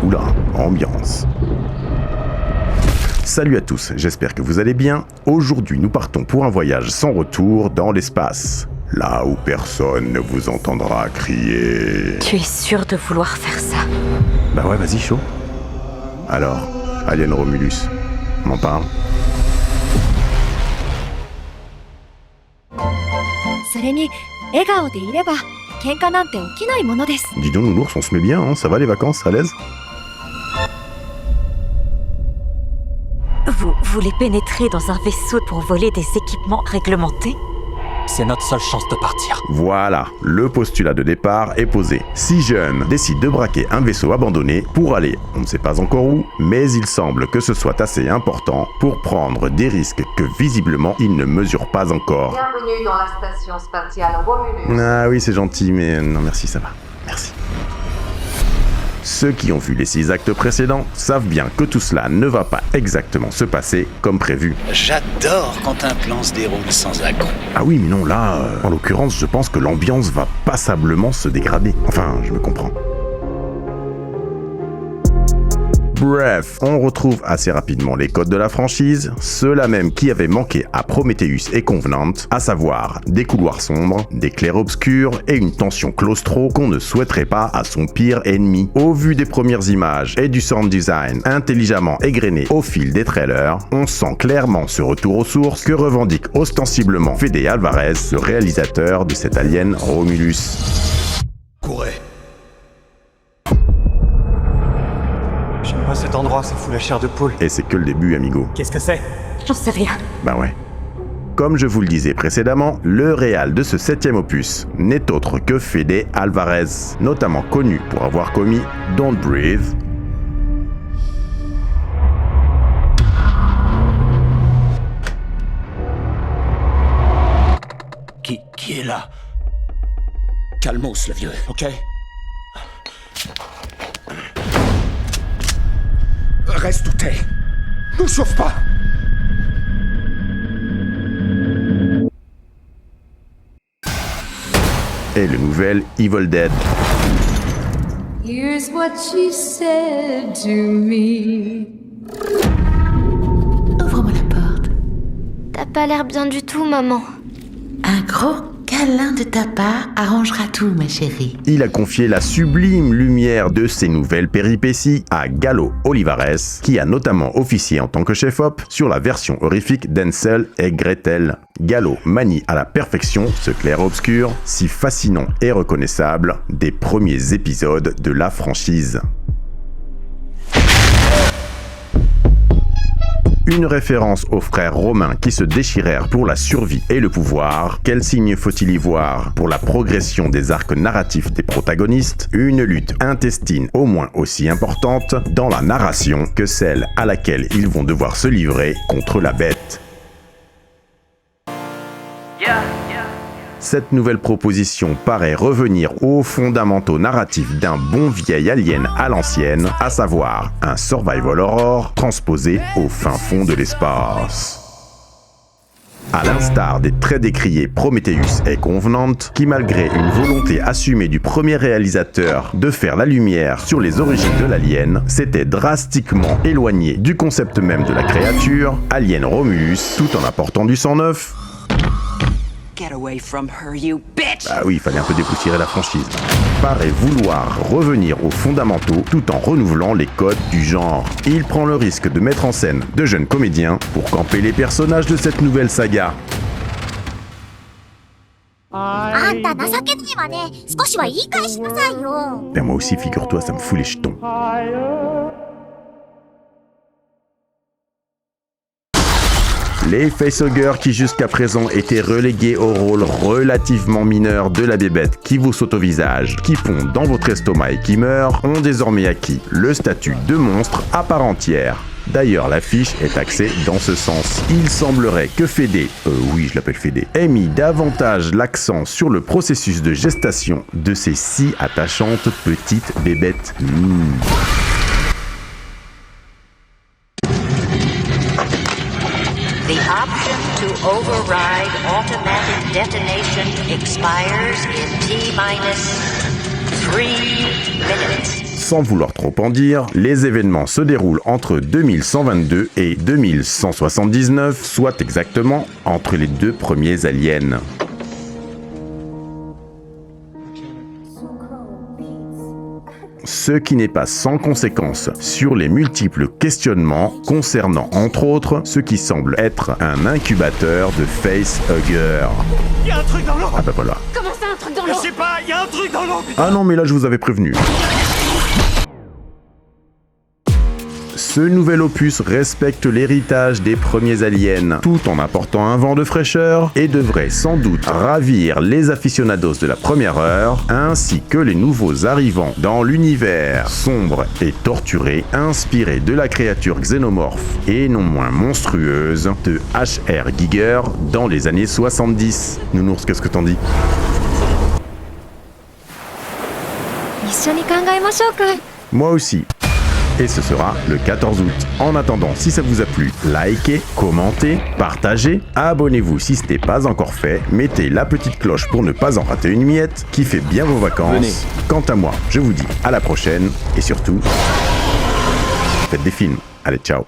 Oula, ambiance. Salut à tous, j'espère que vous allez bien. Aujourd'hui, nous partons pour un voyage sans retour dans l'espace. Là où personne ne vous entendra crier. Tu es sûr de vouloir faire ça? Bah ouais, vas-y, chaud. Alors, Alien Romulus, m'en parle? Dis donc, l'ours, on se met bien, hein, ça va les vacances, à l'aise? Vous voulez pénétrer dans un vaisseau pour voler des équipements réglementés? C'est notre seule chance de partir. Voilà, le postulat de départ est posé. 6 jeunes décident de braquer un vaisseau abandonné pour aller, on ne sait pas encore où, mais il semble que ce soit assez important pour prendre des risques que visiblement ils ne mesurent pas encore. Bienvenue dans la station spatiale Romulus. Ah oui, c'est gentil, mais non merci, ça va. Merci. Ceux qui ont vu les 6 actes précédents savent bien que tout cela ne va pas exactement se passer comme prévu. J'adore quand un plan se déroule sans agon. Ah oui, mais non, là, en l'occurrence, je pense que l'ambiance va passablement se dégrader. Enfin, je me comprends. Bref, on retrouve assez rapidement les codes de la franchise, ceux-là même qui avaient manqué à Prometheus et Covenant, à savoir des couloirs sombres, des clairs-obscurs et une tension claustro qu'on ne souhaiterait pas à son pire ennemi. Au vu des premières images et du sound design intelligemment égrené au fil des trailers, on sent clairement ce retour aux sources que revendique ostensiblement Fede Alvarez, le réalisateur de cet alien Romulus. Courez. J'aime pas cet endroit, ça fout la chair de poule. Et c'est que le début, amigo. Qu'est-ce que c'est? J'en sais rien. Bah ouais. Comme je vous le disais précédemment, le réal de ce 7e opus n'est autre que Fede Alvarez, notamment connu pour avoir commis Don't Breathe, Qui est là? Calmos, le vieux. Ok. Reste où t'es. Nous chauffe pas. et le nouvel Evil Dead. Here's what she said to me. Ouvre-moi la porte. T'as pas l'air bien du tout, maman. Un gros câlin de ta part arrangera tout, ma chérie. Il a confié la sublime lumière de ses nouvelles péripéties à Galo Olivares, qui a notamment officié en tant que chef-op sur la version horrifique d'Hansel et Gretel. Galo manie à la perfection ce clair-obscur, si fascinant et reconnaissable des premiers épisodes de la franchise. Une référence aux frères romains qui se déchirèrent pour la survie et le pouvoir. Quel signe faut-il y voir pour la progression des arcs narratifs des protagonistes? Une lutte intestine au moins aussi importante dans la narration que celle à laquelle ils vont devoir se livrer contre la bête. Cette nouvelle proposition paraît revenir aux fondamentaux narratifs d'un bon vieil alien à l'ancienne, à savoir un survival horror transposé au fin fond de l'espace. À l'instar des très décriés Prometheus et Covenant, qui malgré une volonté assumée du premier réalisateur de faire la lumière sur les origines de l'alien, s'était drastiquement éloigné du concept même de la créature, Alien Romulus, tout en apportant du sang neuf. Get away from her, you bitch! Ah oui, il fallait un peu dépoussiérer la franchise. Paraît vouloir revenir aux fondamentaux tout en renouvelant les codes du genre. Il prend le risque de mettre en scène de jeunes comédiens pour camper les personnages de cette nouvelle saga. Ben moi aussi, figure-toi, ça me fout les jetons. Les facehuggers qui jusqu'à présent étaient relégués au rôle relativement mineur de la bébête qui vous saute au visage, qui pond dans votre estomac et qui meurt, ont désormais acquis le statut de monstre à part entière. D'ailleurs, l'affiche est axée dans ce sens. Il semblerait que Fede, oui je l'appelle Fede, ait mis davantage l'accent sur le processus de gestation de ces si attachantes petites bébêtes. The option to override automatic detonation expires in T-minus 3 minutes. Sans vouloir trop en dire, les événements se déroulent entre 2122 et 2179, soit exactement entre les deux premiers aliens. Ce qui n'est pas sans conséquence sur les multiples questionnements concernant entre autres ce qui semble être un incubateur de facehugger. Y'a un truc dans l'eau. Ah bah voilà. Comment ça, un truc dans l'eau? Je sais pas, y'a un truc dans l'eau. Ah non mais là je vous avais prévenu. Ce nouvel opus respecte l'héritage des premiers aliens, tout en apportant un vent de fraîcheur et devrait sans doute ravir les aficionados de la première heure, ainsi que les nouveaux arrivants dans l'univers sombre et torturé inspiré de la créature xénomorphe et non moins monstrueuse de H.R. Giger dans les années 70. Nounours, qu'est-ce que t'en dis? Moi aussi. Et ce sera le 14 août. En attendant, si ça vous a plu, likez, commentez, partagez, abonnez-vous si ce n'est pas encore fait, mettez la petite cloche pour ne pas en rater une miette, kiffez bien vos vacances. Venez. Quant à moi, je vous dis à la prochaine, et surtout, faites des films. Allez, ciao.